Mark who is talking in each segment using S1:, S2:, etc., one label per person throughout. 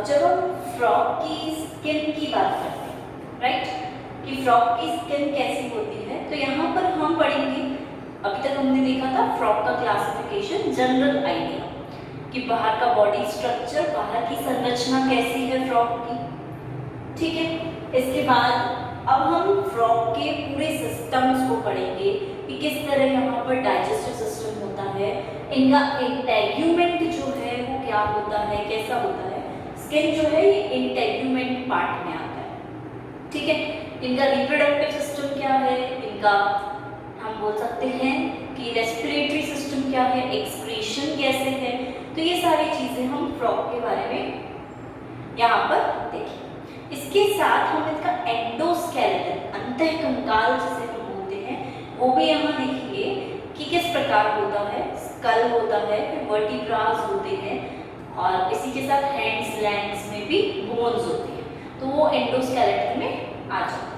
S1: जब हम फ्रॉक की स्किन की बात करते हैं, राइट, कि फ्रॉक की स्किन कैसी होती है, तो यहाँ पर हम पढ़ेंगे, अभी तक हमने देखा था फ्रॉक का क्लासिफिकेशन, जनरल आइडिया कि बाहर का बॉडी स्ट्रक्चर, बाहर की संरचना कैसी है फ्रॉक की, ठीक है। इसके बाद अब हम फ्रॉक के पूरे सिस्टम्स को पढ़ेंगे कि किस तरह यहाँ पर डाइजेस्टिव सिस्टम होता है, इनका इंटेग्यूमेंट जो है वो क्या होता है, कैसा होता है। स्किन जो है ये इंटेग्यूमेंट पार्ट में आता है, ठीक है। इनका रिप्रोडक्टिव सिस्टम क्या है, इनका हम बोल सकते हैं कि रेस्पिरेटरी सिस्टम क्या है, एक्सक्रीशन कैसे है, तो ये सारी चीजें हम फ्रॉक के बारे में यहाँ पर देखेंगे। इसके साथ हम इसका एंडोस्केलेटन, अंतःकंकाल जिसे हम बोलते हैं, वो भी यहाँ देखेंगे कि किस प्रकार होता है। स्कल होता है, फिर वर्टिब्रास होते हैं, और इसी के साथ हैंड्स लैंड्स में भी बोन्स होती है, तो वो एंडोस्केलेटन में आ जाता है।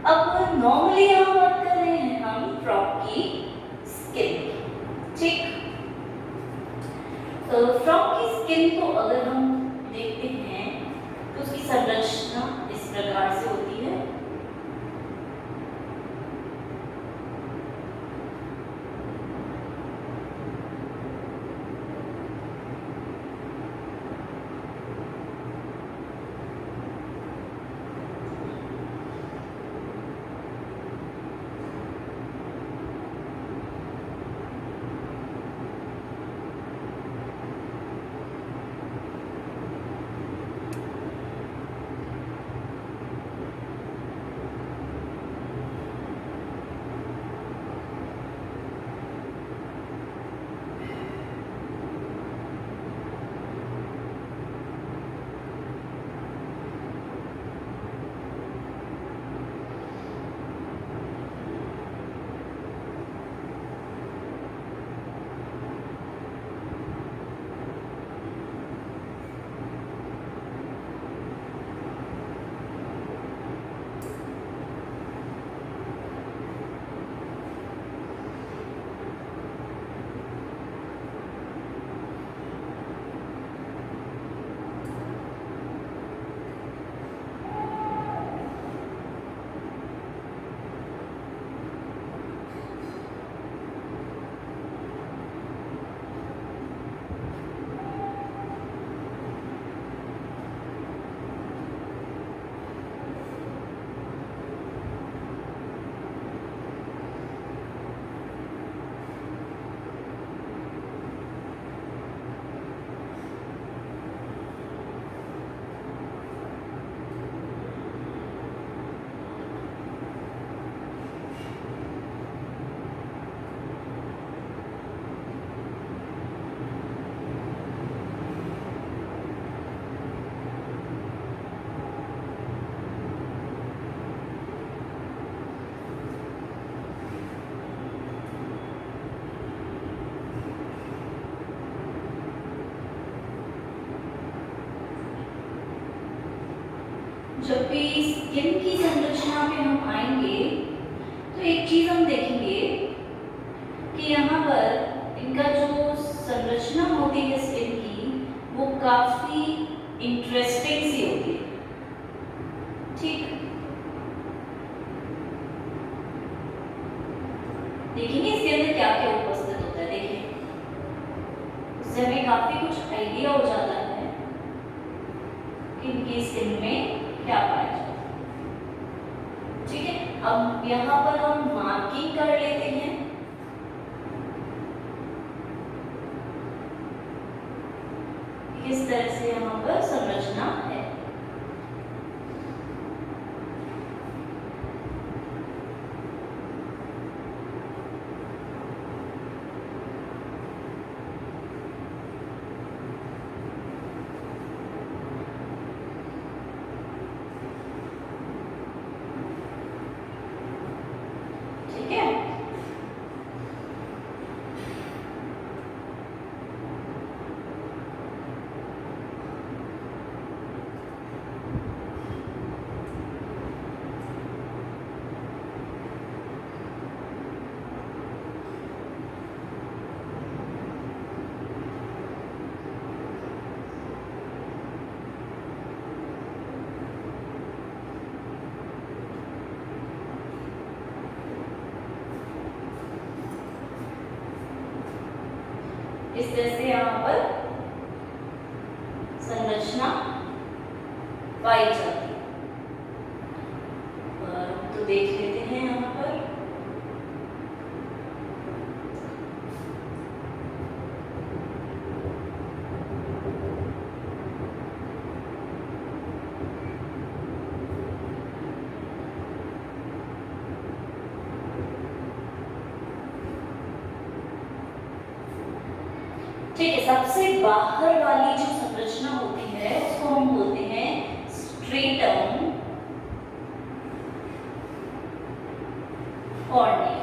S1: अब नॉर्मली यहाँ बात कर रहे हैं हम फ्रॉक की स्किन, ठीक। तो फ्रॉक की स्किन को अगर हम देखते हैं तो उसकी संरचना इस प्रकार से होती है। जब भी स्किन की संरचना पे हम आएंगे तो एक चीज हम देखेंगे कि यहाँ पर इनका जो संरचना होती है स्किन की, वो काफी इंटरेस्टिंग सी होती है, ठीक। देखेंगे इसके अंदर क्या क्या उपस्थित होता है, देखिए उससे हमें काफी कुछ आइडिया हो जाता है कि इनकी स्किन में क्या पाया जाता है, ठीक है। अब यहाँ पर हम मार्किंग कर लेते हैं किस तरह से यहाँ पर संरचना है। ठीक है, इस तरह से यहाँ पर संरचना पाई जाती है। तो देख लेते हैं यहाँ पर ठीक है। सबसे बाहर वाली जो संरचना होती है उसको हम बोलते हैं स्ट्रेटम कॉर्निया।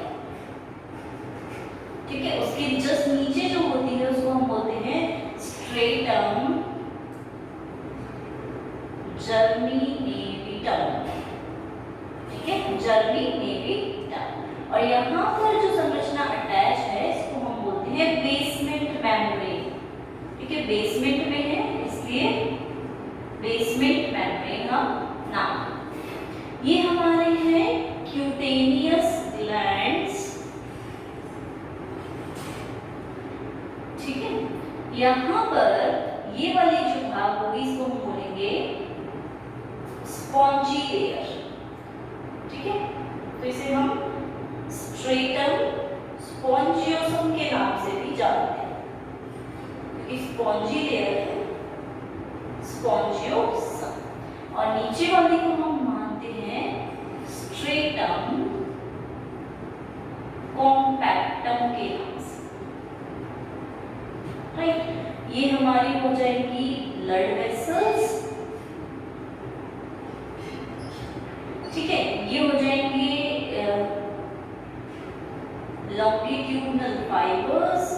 S1: ठीक है, उसके जस्ट नीचे जो होती है उसको हम बोलते हैं स्ट्रेटम जर्मिनेटम। ठीक है, जर्मिनेटम। और यहाँ पर जो संरचना अटैच है इसको हम बोलते हैं बेसमेंट मेम्ब्रेन। ठीक है, बेसमेंट में है इसलिए बेसमेंट मेम्ब्रेन का नाम। ये हमारे हैं क्यूटेनियस ग्लैंड्स। ठीक है, यहाँ पर ये वाली जो भाग होगी इसको हम बोलेंगे स्पॉन्जी लेयर। ठीक है, तो इसे हम स्ट्रेटम स्पॉन्जियोसम के नाम से भी जानते हैं, क्योंकि स्पॉन्जी लेयर है स्पॉन्जियोसम। और नीचे वाले को हम मानते हैं स्ट्रेटम कॉम्पैक्टम के नाम से। राइट, ये हमारी हो जाएगी ब्लड वेसल्स। ठीक है, ये हो जाएंगे लॉन्गिट्यूडिनल फाइबर्स।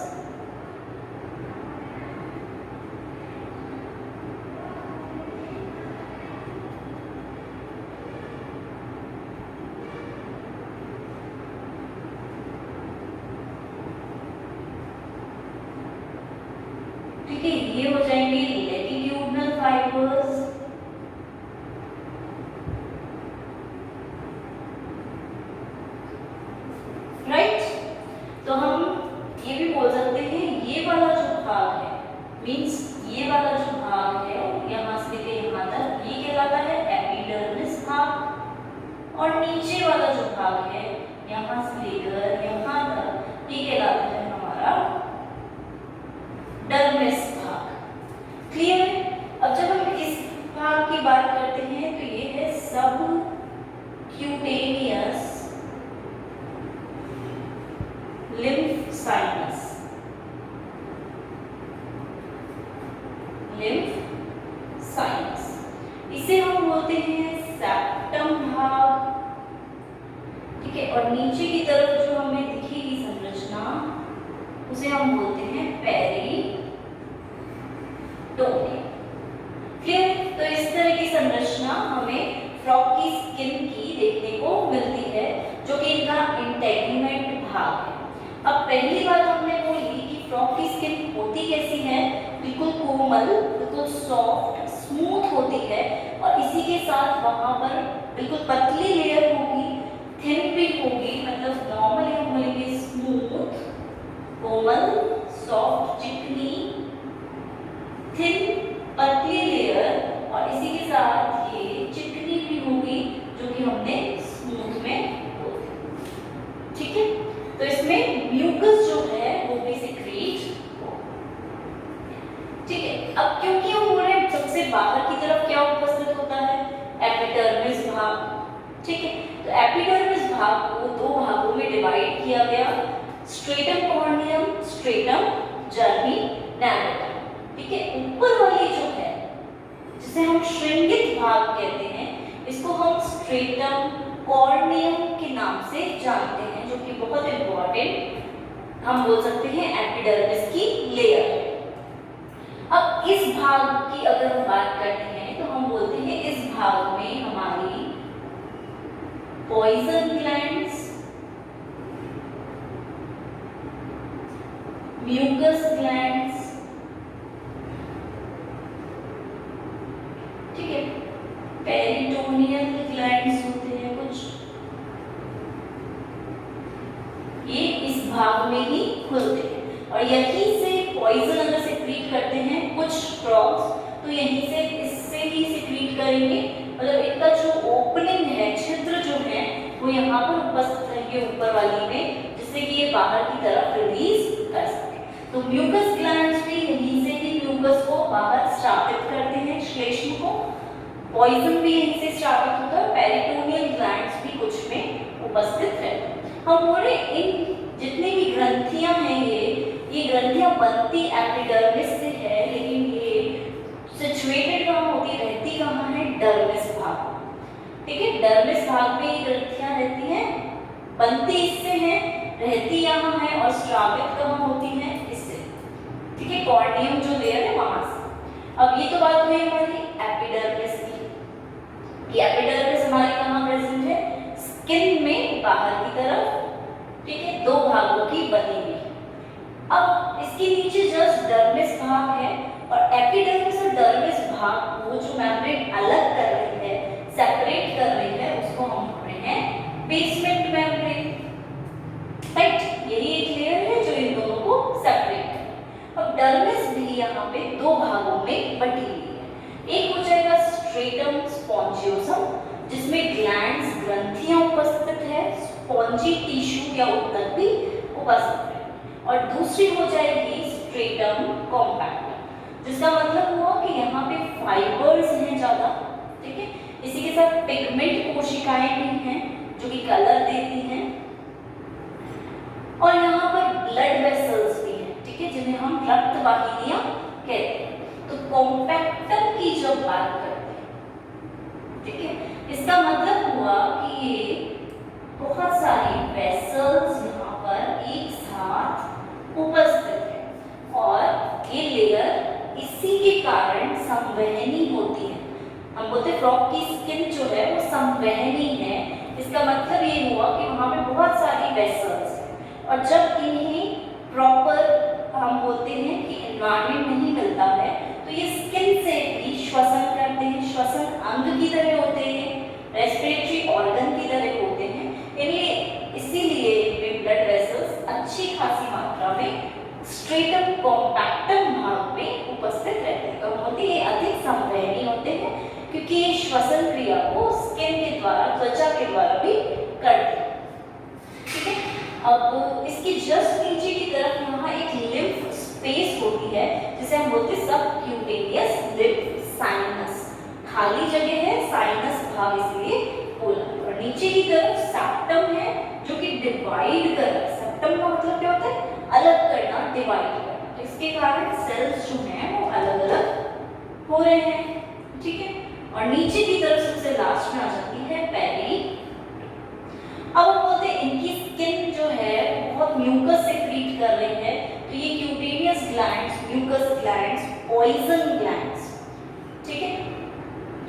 S1: ठीक है, ये हो जाएंगे लैटिट्यूडिनल फाइबर्स। राइट, तो हम ये भी बोल सकते हैं ये वाला जो भाग है, मींस ये वाला जो भाग है यहाँ से लेकर यहाँ तक, ये कहलाता है एपिडर्मिस भाग। और नीचे वाला जो भाग है यहाँ से लेकर यहाँ तक, ये कहलाता है हमारा डर्मिस भाग। क्लियर? अब जब हम इस भाग की बात करते हैं तो ये है सब cutaneous lymph sinus. Lymph sinus, इसे हम बोलते हैं सेप्टम भाग। ठीक है, और नीचे की तरफ जो हमें दिखेगी संरचना उसे हम बोलते हैं पेरिटोनियम। क्लियर? तो इस तरह की संरचना हमें फ्रॉग की स्किन की देखने को मिलती है, जो कि इनका इंटेगुमेंट भाग है। अब पहली बात हमने बोली कि फ्रॉग की स्किन होती कैसी है, बिल्कुल कोमल, बिल्कुल सॉफ्ट स्मूथ होती है। और इसी के साथ वहां पर बिल्कुल पतली लेयर होगी, थिन भी होगी, मतलब नॉर्मली हम बोलेंगे स्मूथ, कोमल, सॉफ्ट, चिकनी, थिन, पतली लेयर। और इसी के साथ ये चिकनी भी होगी, जो कि हमने स्मूथ में बोली। ठीक है, तो इसमें म्यूकस जो है वो भी सिक्रीट हो। ठीक है, अब क्योंकि हम बोल रहे हैं सबसे बाहर की तरफ क्या उपस्थित होता है, एपिडर्मिस भाग। ठीक है, तो एपिडर्मिस भाग को दो भागों में डिवाइड किया गया, स्ट्रेटम कॉर्नियम, स्ट्रेटम जर्मिनेटम। ठीक है, ऊपर वाली जो है जिसे हम श्रृंगित भाग कहते हैं, इसको हम स्ट्रेटम कॉर्नियम के नाम से जानते हैं, जो कि बहुत इंपॉर्टेंट हम बोल सकते हैं एपिडर्मिस की लेयर है। अब इस भाग की अगर हम बात करते हैं तो हम बोलते हैं इस भाग में हमारी पॉइजन ग्लैंड्स, म्यूकस ग्लैंड्स, ठीक है, पेरिटोनियल ग्लैंड्स होते हैं कुछ, ये इस भाग में ही खुलते हैं। और यहीं से पॉइजन अगर सिक्रीट करते हैं कुछ फ्रॉग्स, तो यहीं से इससे ही सिक्रीट करेंगे, मतलब इनका जो ओपनिंग है, छिद्र जो है वो यहाँ पर उपस्थित रहेंगे ऊपर वाली में, जिससे कि ये बाहर की तरफ रिलीज कर सके। तो म्यूकस ग्लैंड्स भी यहीं से ही म्यूकस को बाहर स्रावित करते हैं, श्लेष्म को। पॉइजन भी यहीं से स्रावित होता है। पेरिटोनियल ग्लैंड्स भी कुछ में उपस्थित रहते हैं। हम बोल रहे इन जितनी भी ग्रंथियां हैं ये ग्रंथियां बनती एपिडर्मिस से है, लेकिन ये सिचुएटेड कहाँ होती, रहती कहाँ है, डर्मिस भाग। ठीक है, डर्मिस भाग में ये ग्रंथियां रहती हैं, बनती इससे है, रहती यहाँ है और स्रावित कहाँ होती है, इससे। ठीक है, कॉर्नियम जो लेयर है वहां से। अब ये तो बात हुई हमारी एपिडर्मिस की। एपिडर्मिस हमारी कहाँ प्रेजेंट है, स्किन में बाहर की तरफ। ठीक है, दो भागों की बनी हुई। अब इसके नीचे जस्ट डर्मिस भाग है, और एपिडर्मिस और डर्मिस भाग वो जो मेम्ब्रेन अलग कर रही है, सेपरेट कर रही है, उसको हम बोल रहे हैं बेसमेंट मेम्ब्रेन। राइट, यही एक लेयर है जो इन दोनों को सेपरेट करे। अब डर्मिस भी यहाँ पे दो भागों में बटी हुई है। एक हो जाएगा स्ट्रेटम स्पॉन्जियोसम, जिसमें ग्लैंड्स ग्रंथियां उपस्थित है, स्पॉन्जी टिश्यू या ऊतक भी उपस्थित है। और दूसरी हो जाएगी स्ट्रेटम कॉम्पैक्टम, जिसका मतलब हुआ कि यहाँ पे फाइबर्स हैं ज्यादा। ठीक है, इसी के साथ पिगमेंट कोशिकाएं भी हैं जो कि कलर देती हैं, और यहाँ पर ब्लड वेसल्स भी हैं। ठीक है, जिन्हें हम रक्त वाहिनियां कहते हैं। तो कॉम्पैक्टम की जब बात करते हैं, ठीक है, इसका मतलब हुआ कि ये बहुत सारी वेसल्स यहाँ पर एक साथ उपस्थित है, और ये लेयर इसी के कारण संवहनी होती है। हम बोलते हैं फ्रॉग की स्किन जो है वो संवहनी है। इसका मतलब ये हुआ कि वहाँ पे बहुत सारी वेसल्स हैं, और जब इन्हें प्रॉपर हम बोलते हैं कि एनवायरनमेंट नहीं मिलता है, तो ये स्किन से भी श्वसन करते हैं, श्वसन अंग की तरह होते हैं, रेस्पिरेटरी ऑर्गन की तरह होते हैं। इसीलिए ब्लड वेसल्स अच्छी खासी मात्रा में स्ट्रेटम कॉम्पैक्टम भाग में उपस्थित रहते हैं। तो होते ये अधिक संवहनी होते हैं, क्योंकि ये श्वसन क्रिया को स्किन के द्वारा, त्वचा के द्वारा भी करते हैं। ठीक है, अब इसके जस्ट नीचे की तरफ यहाँ एक लिम्फ स्पेस होती है, जिसे हम बोलते हैं सबक्यूटेनियस लिम्फ साइनस। खाली जगह है, साइनस भाग इसलिए बोला। और नीचे की तरफ सेप्टम है जो कि डिवाइड कर रहा है। सेप्टम का मतलब क्या होता है, अलग करना, डिवाइड करना। तो इसके कारण सेल्स जो हैं वो अलग अलग हो रहे हैं। ठीक है, और नीचे की तरफ सबसे लास्ट में आ जाती है पेरी। अब हम बोलते हैं इनकी स्किन जो है बहुत म्यूकस सेक्रीट कर रही है, तो ये cutaneous glands, mucous glands, poison glands, ठीक है,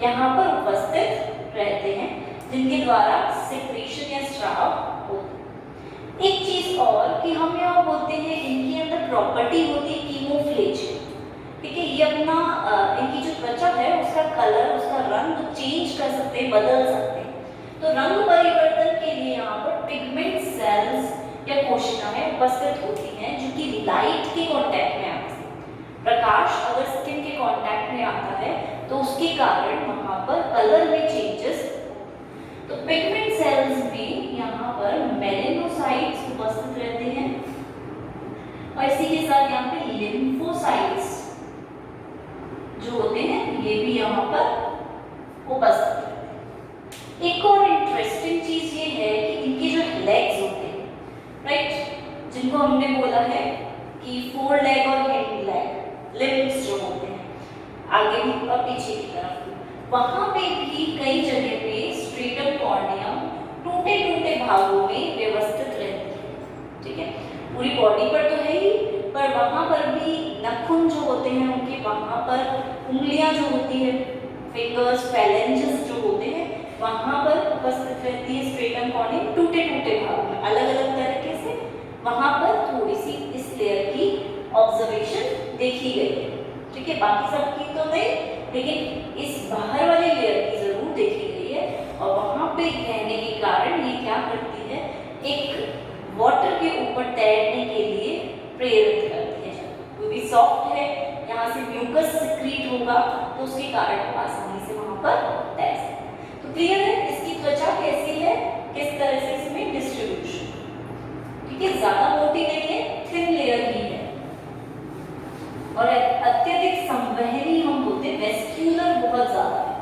S1: यहाँ पर उपस्थित रहते हैं, जिनके द्वारा सेक्रेशन या स्राव होता है। एक चीज और कि हम यहाँ बोलते हैं इनके अंदर प्रॉपर्टी होती है कीमोफ्लेजिया। ठीक है, ये अपना इनकी जो त्वचा है उसका कलर, उसका रंग चेंज कर सकते हैं, बदल सकते हैं। तो रंग परिवर्तन के लिए यहाँ पर पिगमेंट सेल्स या कोशिकाएं उपस्थित होती हैं, जो कि लाइट के कांटेक्ट में आती हैं। प्रकाश अगर स्किन के कांटेक्ट में आता है तो उसके कारण वहाँ पर कलर में चेंजेस। तो पिगमेंट सेल्स भी यहाँ पर मेलेनोसाइट्स उपस्थित रहते हैं, और इसी के साथ यहाँ पे लिम्फोसाइट्स जो होते हैं ये भी यहाँ पर उपस्थित रहते हैं। एक और इंटरेस्टिंग चीज ये है कि इनके जो लेग्स होते हैं, राइट, जिनको हमने बोला है कि फोर लेग और हिंड लेग, लिम्ब्स जो होते हैं आगे भी और पीछे की तरफ, वहां पे भी कई जगह पे स्ट्रेटम कॉर्नियम टूटे टूटे भागों में व्यवस्थित रहती है। ठीक है, पूरी बॉडी पर तो है ही, पर वहां पर भी नाखून जो होते हैं उनके वहां पर उंगलियां जो होती है, फिंगर्स, फैलेंजेस जो होते हैं वहां पर उपस्थित रहती है स्ट्रेटम कॉर्नियम टूटे टूटे भागों में, अलग अलग तरीके से। वहां पर थोड़ी सी इस लेयर की ऑब्जर्वेशन देखी गई है। ठीक है, बाकी सबकी तो नहीं, लेकिन इस बाहर वाले लेयर की जरूर देखी गई है, और वहां पे रहने के कारण ये क्या करती है, एक वाटर के ऊपर तैरने के लिए प्रेरित करती है। क्योंकि सॉफ्ट है, यहाँ से म्यूकस सिक्रीट होगा तो उसके कारण वो आसानी से वहां पर तैर सकता है। तो क्लियर है इसकी त्वचा कैसी है, किस तरह से इसमें डिस्ट्रीब्यूशन, ठीक है, ज्यादा मोटी नहीं है, थिन लेयर ही है और अत्यधिक संवहनी हम बोलते हैं, वेस्क्यूलर बहुत ज्यादा है।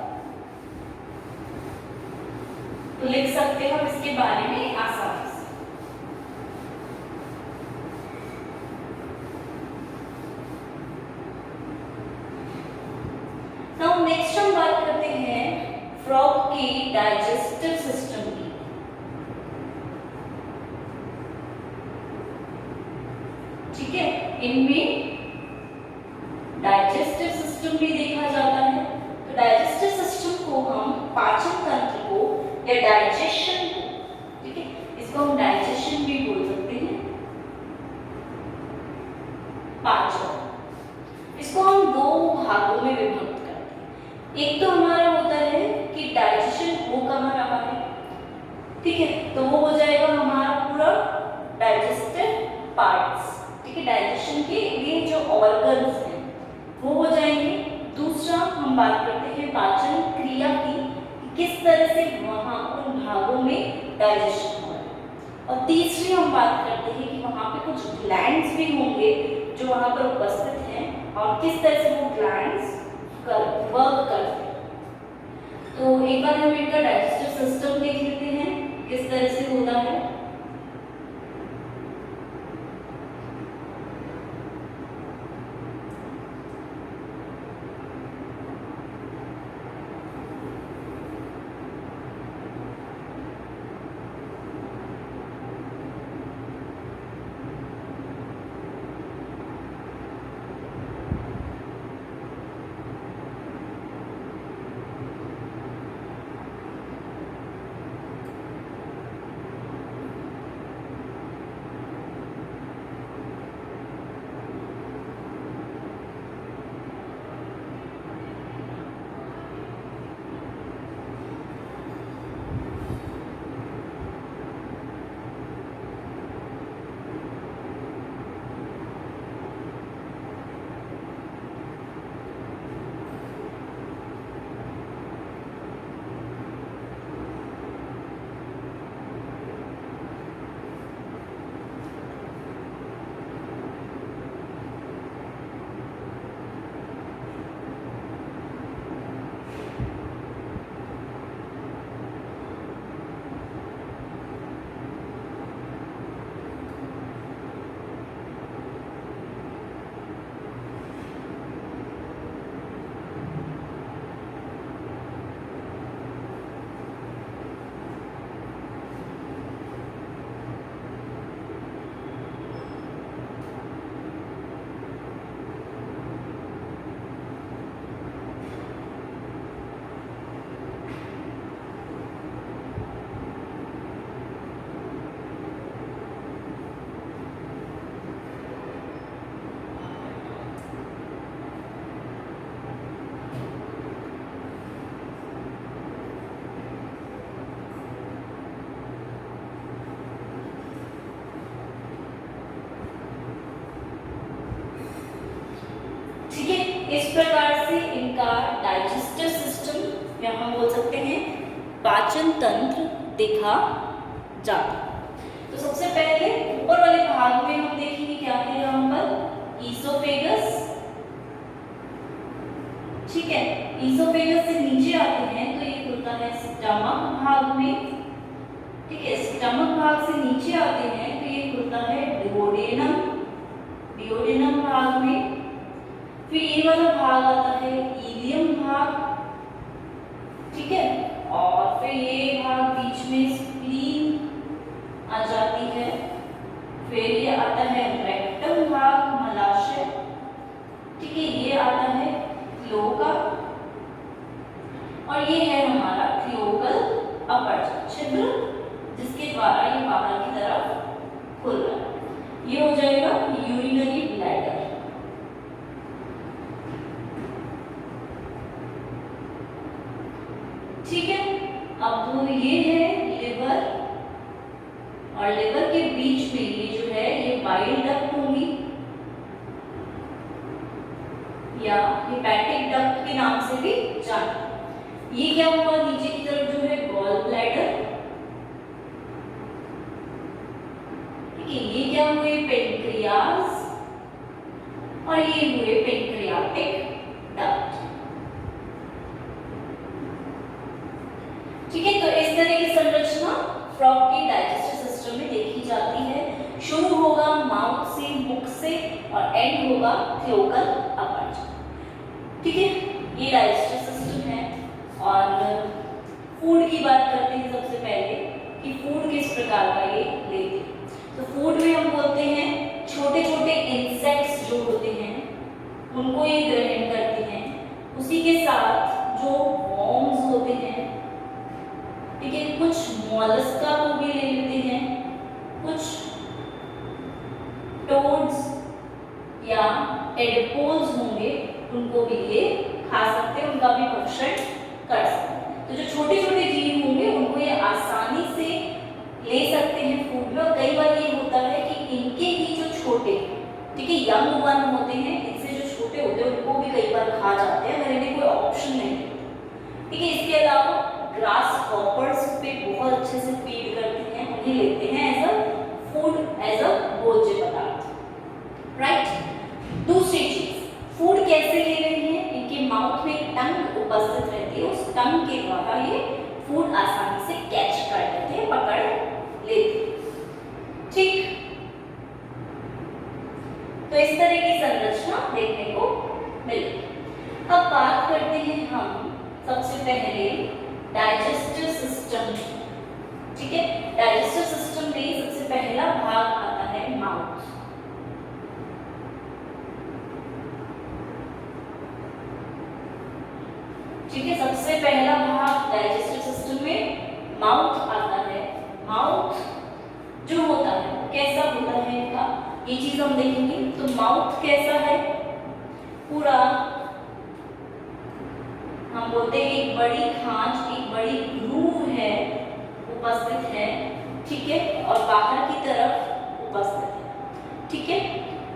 S1: तो लिख सकते हैं हम इसके बारे में आसानी से। नाउ नेक्स्ट हम बात करते हैं फ्रॉग की डाइजेस्टिव सिस्टम की। ठीक है, इनमें डाइजेस्टिव सिस्टम भी देखा जाता है। तो डाइजेस्टिव सिस्टम को हम पाचन तंत्र को या डाइजेशन को, ठीक है, इसको हम डाइजेशन भी बोल सकते हैं, पाचन, इसको हम दो भागों में विभक्त करते हैं। एक तो हमारा होता है कि डाइजेशन हो कहाँ रहा है, ठीक है, तो वो हो जाएगा हमारा पूरा डाइजेस्टिव पार्ट्स, ठीक है, डाइजेशन के लिए जो ऑर्गन्स हैं वो हो जाएंगे। दूसरा हम बात करते हैं पाचन क्रिया की, किस तरह से वहां उन भागों में डाइजेशन हो रहा है। और तीसरी हम बात करते हैं कि वहां पे कुछ ग्लैंड्स भी होंगे जो वहां पर उपस्थित हैं और किस तरह से वो ग्लैंड्स वर्क करते हैं। तो एक बार हम इनका डाइजेस्टिव सिस्टम देख लेते हैं किस तरह से होता है। ठीक है, इस प्रकार से इनका डाइजेस्टिव सिस्टम या हम बोल सकते हैं पाचन तंत्र देखा जाता है। तो सबसे पहले ऊपर वाले भाग में हम देखेंगे क्या है यहाँ पर ईसोफेगस, ठीक है, ईसोफेगस से नीचे आते हैं तो ये खुलता है स्टमक भाग में, ठीक है, स्टमक भाग से नीचे आते हैं तो ये खुलता है डिओडेनम, डिओडेनम भाग में। फिर ये वाला भाग आता है इलियम भाग, ठीक है, और फिर ये भाग बीच में स्प्लीन आ जाती है। फिर ये आता है रेक्टम भाग, मलाशय, ठीक है, ये आता है क्लोका और ये है हमारा क्लोकल अपर्चर, छिद्र जिसके द्वारा ये बाहर की तरफ खुल रहा है। ये हो जाएगा यूरिनरी ब्लैडर। ठीक है, अब ये है लिवर और लिवर के बीच में ये जो है ये बाइल डक्ट होगी, या हेपेटिक डक्ट के नाम से भी जाना। ये क्या हुआ, नीचे की तरफ जो है गॉल ब्लैडर, ठीक है, ये क्या हुए पेनक्रियाज, और ये हुए पेनक्रियाटिक डक्ट। ठीक है, तो इस तरह की संरचना फ्रॉग के डाइजेस्टिव सिस्टम में देखी जाती है। शुरू होगा माउथ से, मुख से, और एंड होगा क्लोकल अपर्च। ठीक है, ये डाइजेस्टिव सिस्टम है। और फूड की बात करते हैं सबसे पहले कि फूड किस प्रकार का ये लेते हैं। तो फूड में हम बोलते हैं छोटे छोटे इंसेक्ट्स जो होते हैं उनको ये ग्रहण करते हैं। उसी के साथ जो वॉर्म्स होते हैं, ठीक है, कुछ मॉलस्का को भी ले लेते हैं, कुछ टोड्स या एडपोल्स होंगे उनको भी ये खा सकते हैं, उनका भी भक्षण कर सकते हैं। तो जो छोटे छोटे जीव होंगे उनको ये आसानी से ले सकते हैं फूड में। और कई बार ये होता है कि इनके ही जो छोटे, ठीक है, यंग वन होते हैं, इनसे जो छोटे होते हैं उनको भी कई बार खा जाते हैं अगर इन्हें कोई ऑप्शन नहीं है। ठीक है, इसके अलावा ग्रास हॉपर्स पे बहुत अच्छे से फीड करते हैं, उन्हें लेते हैं as a food, as a भोज्य पदार्थ। राइट, दूसरी चीज, फूड कैसे ले रहे हैं, इनके माउथ में एक टंग उपस्थित रहती है, उस टंग के द्वारा ये फूड आसानी से कैच कर लेते हैं, पकड़ लेते हैं। ठीक, तो इस तरह की संरचना देखने को मिलेगी। अब बात करते हैं हम सबसे पहले डाइजेस्टिव सिस्टम। ठीक है, डाइजेस्टिव सिस्टम में सबसे पहला भाग आता है माउथ। ठीक है, सबसे पहला भाग डाइजेस्टिव सिस्टम में माउथ आता है। माउथ जो होता है कैसा होता है इनका, ये चीज हम देखेंगे। तो माउथ कैसा है, पूरा हम बोलते हैं एक बड़ी खांच, एक बड़ी ग्रूव है, उपस्थित है। ठीक है, और बाहर की तरफ उपस्थित है। ठीक है,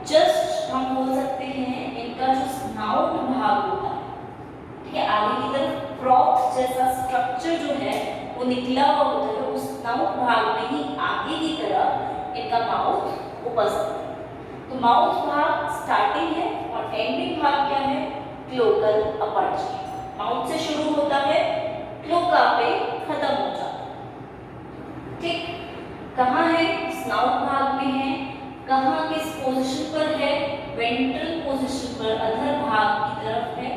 S1: जस्ट हम बोल सकते हैं इनका जो स्नाउट भाग होता है, ठीक है, आगे की तरफ फ्रॉथ जैसा स्ट्रक्चर जो है वो निकला हुआ होता है, उस स्नाउट भाग में ही आगे की तरफ इनका माउथ उपस्थित है। तो माउथ भाग स्टार्टिंग है और एंडिंग भाग क्या है, क्लोकल अपर्च। माउथ से शुरू होता है, क्लोका पे खत्म हो जाता है। ठीक, कहाँ है, स्नाउट भाग में है। कहाँ, किस पोजीशन पर है, वेंट्रल पोजीशन पर, अधर भाग की तरफ है।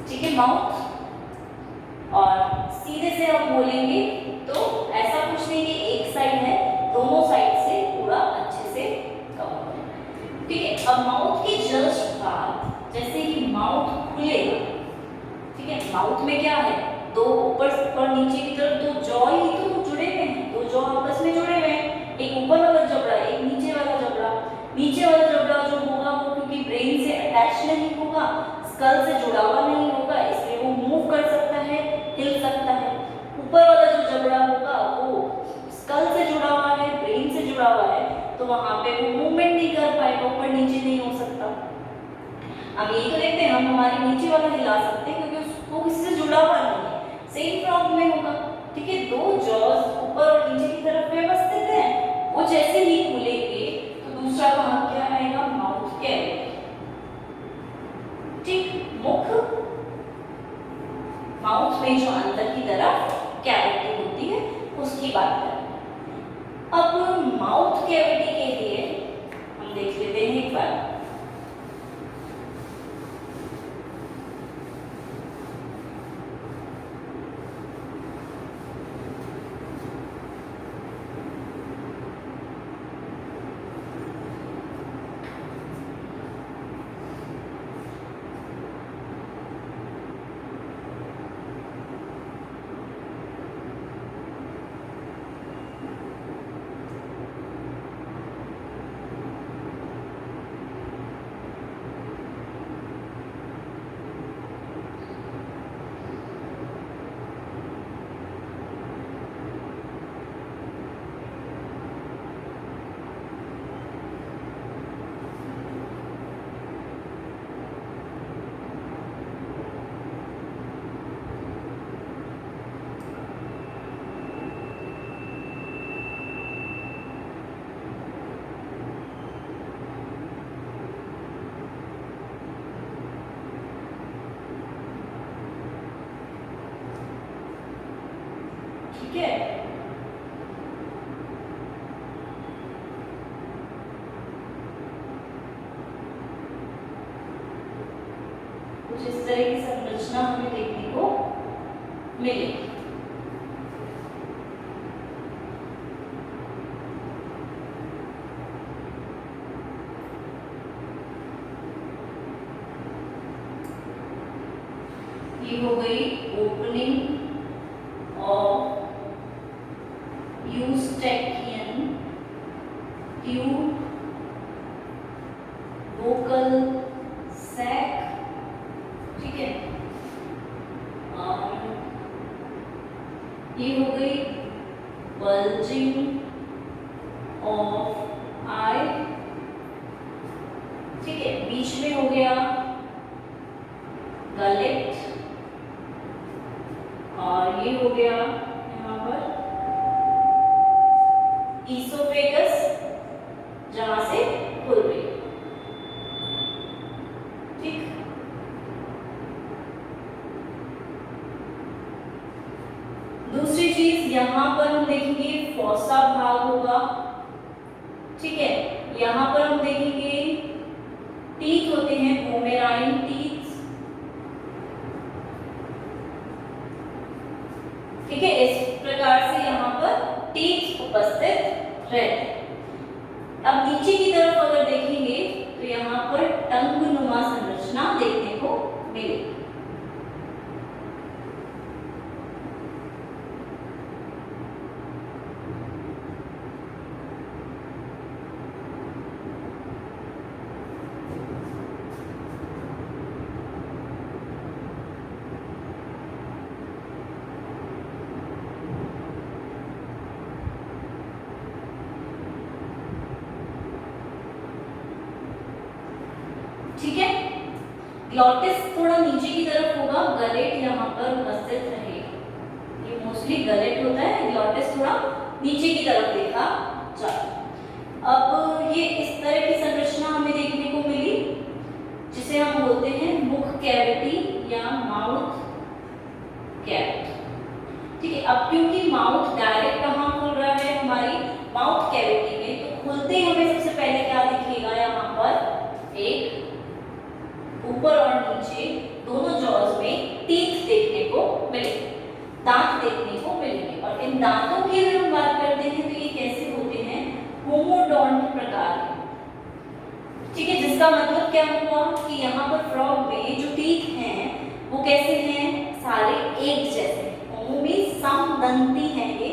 S1: ठीक है, माउथ। और सीधे से हम बोलेंगे तो ऐसा कुछ नहीं कि एक साइड है, दोनों साइड से पूरा अच्छे से कवर है। ठीक है, अब माउथ की जस्ट बाद जैसे ही माउथ खुलेगा, ठीक है, माउथ में क्या है, दो ऊपर और नीचे की तरफ दो जॉ ही तो जुड़े हुए हैं, दो जॉ आपस में जुड़े हुए हैं, एक ऊपर वाला जबड़ा, एक नीचे वाला जबड़ा। नीचे वाला जबड़ा जो होगा वो क्योंकि ब्रेन से अटैच नहीं होगा, स्कल से जुड़ा हुआ नहीं होगा, इसलिए वो मूव कर सकता है, हिल सकता है। ऊपर वाला जो जबड़ा होगा वो स्कल से जुड़ा हुआ है, ब्रेन से जुड़ा हुआ है, तो वहां पे वो मूवमेंट नहीं कर पाएगा, ऊपर नीचे नहीं हो सकता। हम यही तो देखते हैं, हम हमारे नीचे वाला हिला सकते हैं क्योंकि वो किसी से जुड़ा हुआ नहीं है। सेम फ्रॉग में होगा। ठीक है, दो जॉज ऊपर और नीचे की तरफ व्यवस्थित हैं, वो जैसे ही खुलेंगे तो दूसरा भाग क्या आएगा, माउथ कैविटी। ठीक, मुख, माउथ में जो अंदर की तरफ कैविटी होती है उसकी बात करें। अब माउथ कैविटी के लिए हम देख लेते हैं एक बार। ठीक है। कुछ इस तरह की संरचना हमें देखने को मिलेगी। ये हो गई opening of Eustachian tube, vocal sac, ठीक है। और ये हो गई बल्जिंग ऑफ आई, ठीक है। बीच में हो गया गलेट, और ये हो गया यहाँ पर ईसोफेगस, जहां से खुल रही है, ठीक। दूसरी चीज यहाँ पर हम देखेंगे फॉसा भाग होगा, ठीक है। यहाँ पर हम देखेंगे टीथ होते हैं, पोमेराइन टीथ, ठीक है। इस प्रकार से यहाँ पर टीथ उपस्थित रहते हैं। अब नीचे की तरफ अगर देखेंगे तो यहाँ पर टंगनुमा संरचना देखने को मिलेगी। ठीक है। ग्लॉटिस थोड़ा नीचे की तरफ होगा, गलेट यहाँ पर उपस्थित रहेगा। ये मोस्टली गलेट होता है, ग्लॉटिस थोड़ा नीचे की तरफ देखा जाता। अब ये इस तरह की संरचना हमें देखने को मिली, जिसे हम बोलते हैं मुख कैविटी या माउथ कैविटी, ठीक है। अब क्योंकि माउथ डायरेक्ट कहाँ खुल रहा है, हमारी माउथ कैविटी में, तो खुलते ही हमें सबसे पहले क्या दिखेगा, यहाँ पर एक ऊपर और नीचे दोनों जॉज में टीथ देखने को मिलेंगे, दांत देखने को मिलेंगे। और इन दांतों की अगर हम बात करते हैं तो ये कैसे होते हैं, होमोडोंट प्रकार के, ठीक है। जिसका मतलब क्या हुआ कि यहाँ पर फ्रॉग में जो टीथ हैं वो कैसे हैं, सारे एक जैसे, होमो मींस समदंती हैं, ये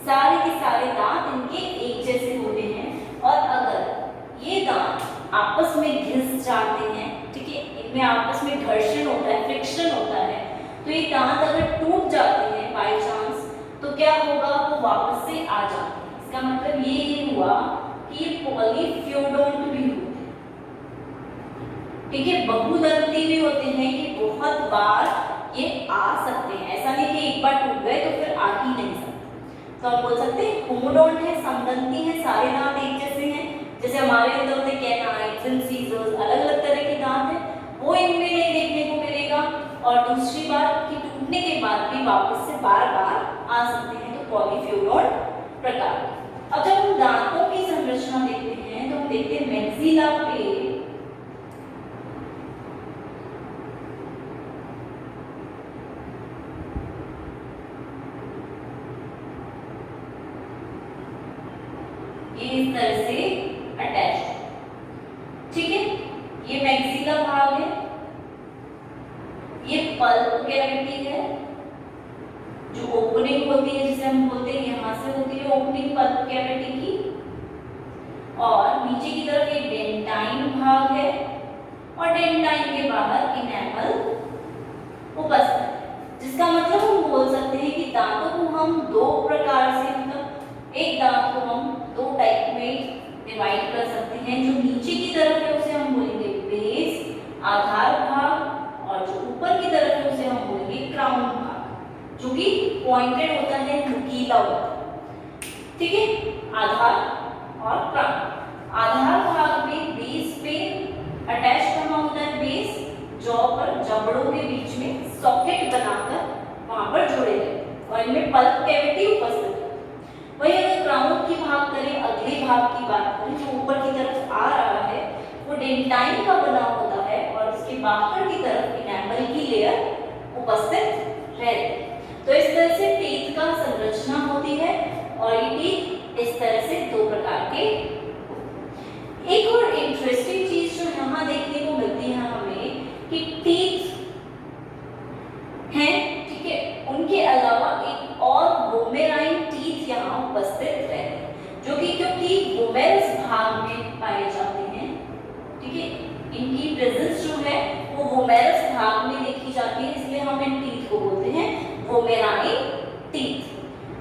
S1: सारे के सारे दांत इनके एक जैसे होते हैं। और अगर ये दांत आपस में घिस जाते हैं, ठीक है, इनमें आपस में घर्षण होता है, फ्रिक्शन होता है, तो ये दांत अगर टूट जाते हैं बाय चांस, तो क्या होगा, वो वापस से आ जाते हैं। इसका मतलब ये हुआ कि ये पॉलीफ्यूडोंट भी होते हैं, ठीक है, बहुदंती भी होते हैं, कि बहुत बार ये आ सकते हैं। ऐसा नहीं कि एक बार टूट गए तो फिर आ ही नहीं सकते। तो आप बोल सकते हैं होमोडोंट है, समदंती है, सारे दांत एक जैसे हैं। जैसे हमारे अंदर होते कैनाइड्स, इंसिजर्स, अलग अलग तरह के दांत हैं, वो इनमें नहीं देखने को मिलेगा। और दूसरी बात कि टूटने के बाद भी वापस से बार बार आ सकते हैं, तो पॉलीफ्यूडोंट प्रकार। अब जब हम दांतों की संरचना देखते हैं तो हम देखते हैं मैक्सिला पे इस तरह से अटैच, ठीक है। ये मैक्सिला भाग है, ये पल्प कैविटी है, जो ओपनिंग होती है जिसे हम बोलते हैं, यहां से होती है ओपनिंग पल्प कैविटी की। और नीचे की तरफ एक डेंटाइन भाग है, और डेंटाइन के बाहर इनेमल उपस्थित है। जिसका मतलब हम बोल सकते हैं कि दांतों को हम दो प्रकार से, मतलब एक दांत को हम दो टाइप में डिवाइड कर सकते हैं। जो नीचे की तरफ है उसे हम बोलेंगे बेस, आधार भाग, और जो ऊपर की तरफ है उसे हम बोलेंगे क्राउन भाग, जो कि पॉइंटेड होता है, नुकीला होता है, ठीक है। आधार और क्राउन। आधार भाग में बेस पे अटैच करना होता है, बेस जॉ पर, जबड़ों के बीच में सॉकेट बनाकर वहां पर जोड़े गए। और इनमें पल्प कैविटी उपस्थित है। वही अगर क्राउन की बात करें, अगले भाग की बात करें जो ऊपर की तरफ आ रहा है वो डेंटाइन का बना होता है और इसके बाहर की तरफ इनेमल की लेयर उपस्थित रहती है। तो इस तरह से टीथ का संरचना होती है और ये टीथ इस तरह से दो प्रकार के। एक और इंटरेस्टिंग चीज जो यहाँ देखने को मिलती है हमें कि टीथ हैं, ठीक है, उनके अलावा एक और वोमेराइन टीथ यहाँ उपस्थित रहते हैं जो कि क्योंकि वोमेरस भाग में पाए जाते हैं, ठीक है, इनकी प्रेजेंस जो है वो वोमेरस भाग में देखी जाती है, इसलिए हम इन टीथ को बोलते हैं वोमेराइन टीथ,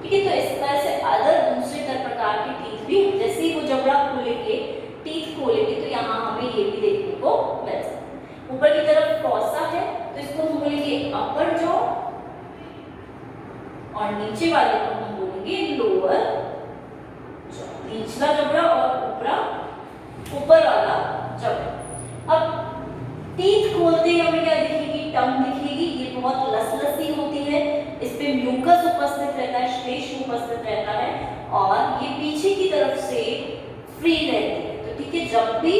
S1: ठीक है। तो इस तरह से अदर दूसरे प्रकार के टीथ भी, जैसे ही वो जबड़ा खोलेंगे, टीथ खोलेंगे, तो यहाँ हमें ये भी देखने को मिल सकता है। ऊपर की तरफ फॉसा है तो इसको हम बोलेंगे अपर जॉ और नीचे वाले को हम बोलेंगे लोअर जॉ, निचला जबड़ा और ऊपर वाला जबड़ा। अब टीथ खोलते ही हमें क्या दिखेगी, टंग दिखेगी, ये बहुत लसलसी होती है, इस पे म्यूकस उपस्थित रहता है, श्लेष्म उपस्थित रहता है और ये पीछे की तरफ से फ्री रहती है। तो ठीक है, जब भी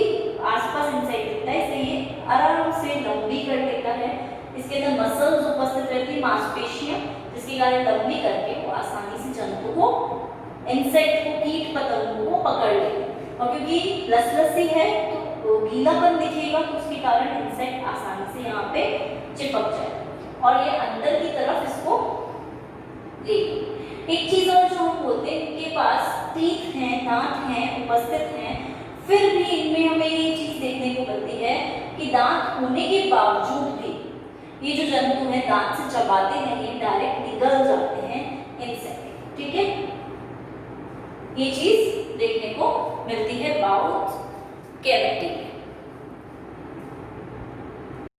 S1: आसपास इंसेक्ट दिखता है इसे ये आराम से लंबी कर लेता है, इसके अंदर मसल्स उपस्थित रहती है, मांसपेशियां, जिसके कारण लंबी करके वो आसानी से जंतु को, इंसेक्ट को, कीट पतंगों को पकड़ लेगा। और क्योंकि लसलसी है तो गीलापन दिखेगा तो उसके कारण इंसेक्ट आसानी से यहाँ पे चिपक जाए और ये अंदर की तरफ इसको ले। एक चीज और जो हम बोलते हैं, इनके पास टीथ हैं, दांत हैं, उपस्थित हैं, फिर भी इनमें हमें ये चीज देखने को मिलती है कि दांत होने के बावजूद भी ये जो जंतु है दांत से चबाते नहीं, डायरेक्ट निगल जाते हैं इंसेक्ट, ठीक है। ये चीज देखने को मिलती है माउथ कैविटी।